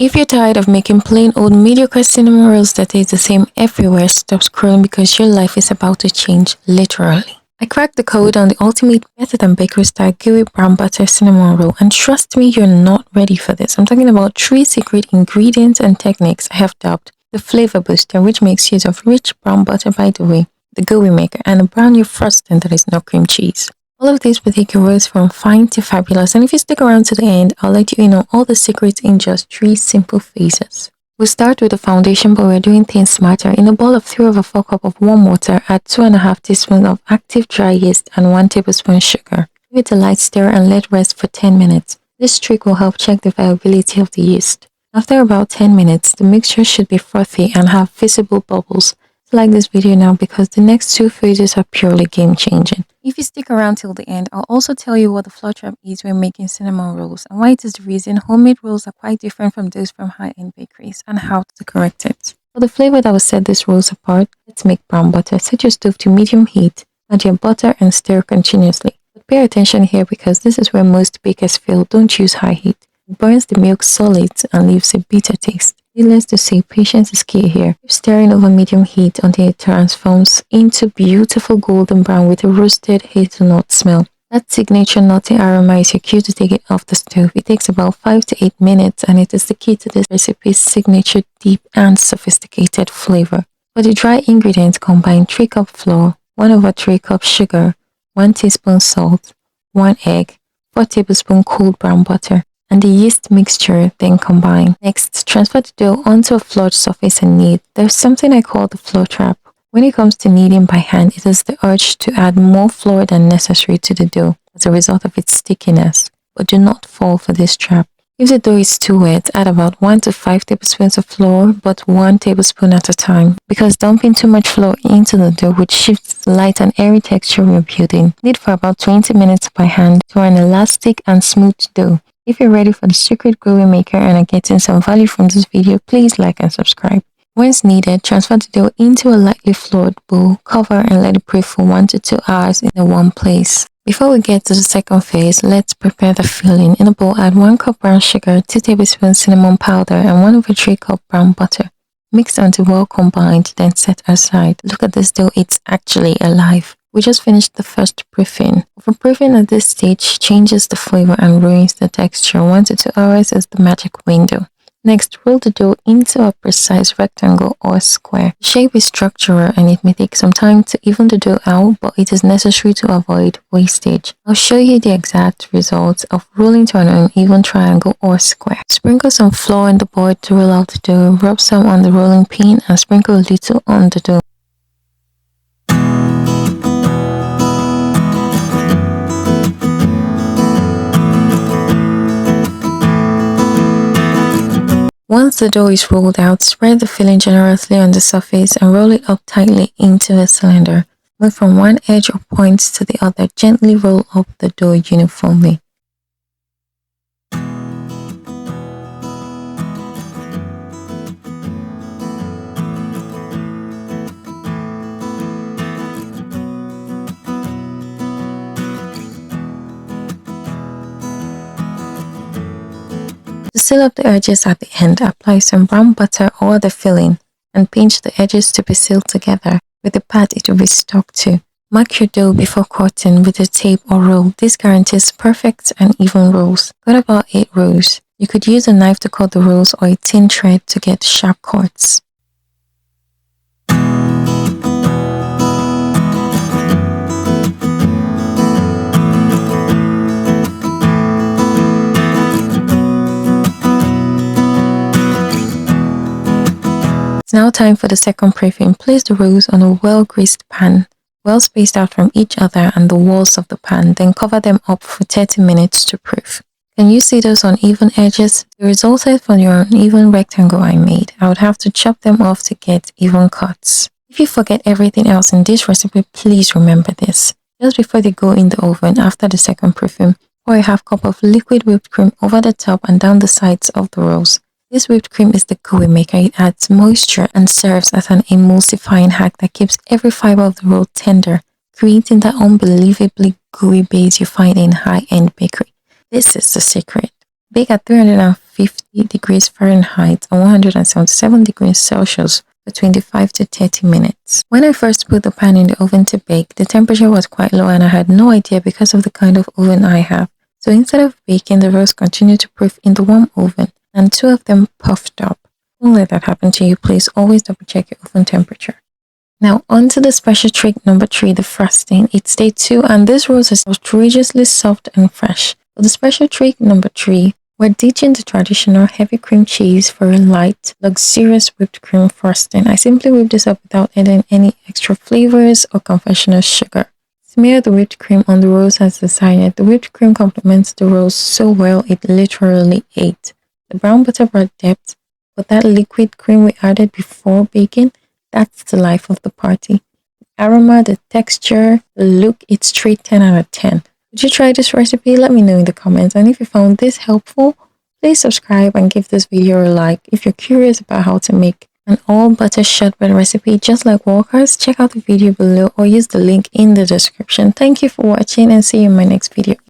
If you're tired of making plain old mediocre cinnamon rolls that taste the same everywhere, stop scrolling because your life is about to change, literally. I cracked the code on the ultimate better than bakery style Gooey Brown Butter Cinnamon roll, and trust me, you're not ready for this. I'm talking about 3 secret ingredients and techniques I have dubbed the flavor booster, which makes use of rich brown butter, by the way, the gooey maker, and a brand new frosting that is not cream cheese. All of this will take your rolls from fine to fabulous, and if you stick around to the end, I'll let you in on all the secrets in just 3 simple phases. We'll start with the foundation, but we're doing things smarter. In a bowl of 3/4 cup of warm water, add 2.5 teaspoons of active dry yeast and 1 tablespoon sugar. Give it a light stir and let rest for 10 minutes. This trick will help check the viability of the yeast. After about 10 minutes, the mixture should be frothy and have visible bubbles. Like this video now because the next 2 phases are purely game changing. If you stick around till the end, I'll also tell you what the flour trap is when making cinnamon rolls and why it is the reason homemade rolls are quite different from those from high-end bakeries and how to correct it. For the flavor that will set these rolls apart, let's make brown butter. Set your stove to medium heat, add your butter and stir continuously. But pay attention here because this is where most bakers fail. Don't use high heat. It burns the milk solids and leaves a bitter taste. Needless to say, patience is key here. Keep stirring over medium heat until it transforms into beautiful golden brown with a roasted hazelnut smell. That signature nutty aroma is your cue to take it off the stove. It takes about 5 to 8 minutes and it is the key to this recipe's signature deep and sophisticated flavor. For the dry ingredients, combine 3 cup flour, 1/3 cup sugar, 1 teaspoon salt, 1 egg, 4 tablespoons cold brown butter, and the yeast mixture, then combine. Next, transfer the dough onto a floured surface and knead. There's something I call the flour trap. When it comes to kneading by hand, it is the urge to add more flour than necessary to the dough as a result of its stickiness. But do not fall for this trap. If the dough is too wet, add about 1 to 5 tablespoons of flour, but 1 tablespoon at a time, because dumping too much flour into the dough would shift the light and airy texture we're building. Knead for about 20 minutes by hand to an elastic and smooth dough. If you're ready for the secret gooey maker and are getting some value from this video, please like and subscribe. Once needed, transfer the dough into a lightly floured bowl, cover and let it pray for 1 to 2 hours in one place. Before we get to the second phase, let's prepare the filling. In a bowl, add 1 cup brown sugar, 2 tablespoons cinnamon powder, and 1/3 cup brown butter. Mix until well combined, then set aside. Look at this dough, it's actually alive. We just finished the first proofing. Overproofing at this stage changes the flavor and ruins the texture. 1 to 2 hours is the magic window. Next, roll the dough into a precise rectangle or square. The shape is structural and it may take some time to even the dough out, but it is necessary to avoid wastage. I'll show you the exact results of rolling to an uneven triangle or square. Sprinkle some flour on the board to roll out the dough. Rub some on the rolling pin and sprinkle a little on the dough. Once the dough is rolled out, spread the filling generously on the surface and roll it up tightly into a cylinder. Move from one edge or point to the other. Gently roll up the dough uniformly. To seal up the edges at the end, apply some brown butter over the filling and pinch the edges to be sealed together. With the pad, it will be stuck to. Mark your dough before cutting with a tape or roll. This guarantees perfect and even rolls. Cut about 8 rolls. You could use a knife to cut the rolls or a thin thread to get sharp cuts. It's now time for the second proofing. Place the rolls on a well-greased pan, well spaced out from each other and the walls of the pan, then cover them up for 30 minutes to proof. Can you see those uneven edges? They resulted from the uneven rectangle I made. I would have to chop them off to get even cuts. If you forget everything else in this recipe, please remember this. Just before they go in the oven after the second proofing, pour a half cup of liquid whipped cream over the top and down the sides of the rolls. This whipped cream is the gooey maker. It adds moisture and serves as an emulsifying hack that keeps every fiber of the roll tender, creating that unbelievably gooey base you find in high-end bakery. This is the secret. Bake at 350 degrees Fahrenheit and 177 degrees Celsius for 25 to 30 minutes. When I first put the pan in the oven to bake, the temperature was quite low and I had no idea because of the kind of oven I have. So instead of baking, the roast continued to proof in the warm oven and 2 of them puffed up. Don't let that happen to you, please. Always double check your oven temperature. Now on to the special trick number 3, the frosting. It's day 2 and this roast is outrageously soft and fresh. For the special trick number 3, we're ditching the traditional heavy cream cheese for a light, luxurious whipped cream frosting. I simply whip this up without adding any extra flavors or conventional sugar. Smear the whipped cream on the roast as desired. The whipped cream complements the roast so well it literally ate. The brown butter brought depth, but that liquid cream we added before baking, that's the life of the party. The aroma, the texture, the look, it's straight 10 out of 10. Would you try this recipe? Let me know in the comments. And if you found this helpful, please subscribe and give this video a like. If you're curious about how to make an all butter shortbread recipe just like Walker's, check out the video below or use the link in the description. Thank you for watching and see you in my next video.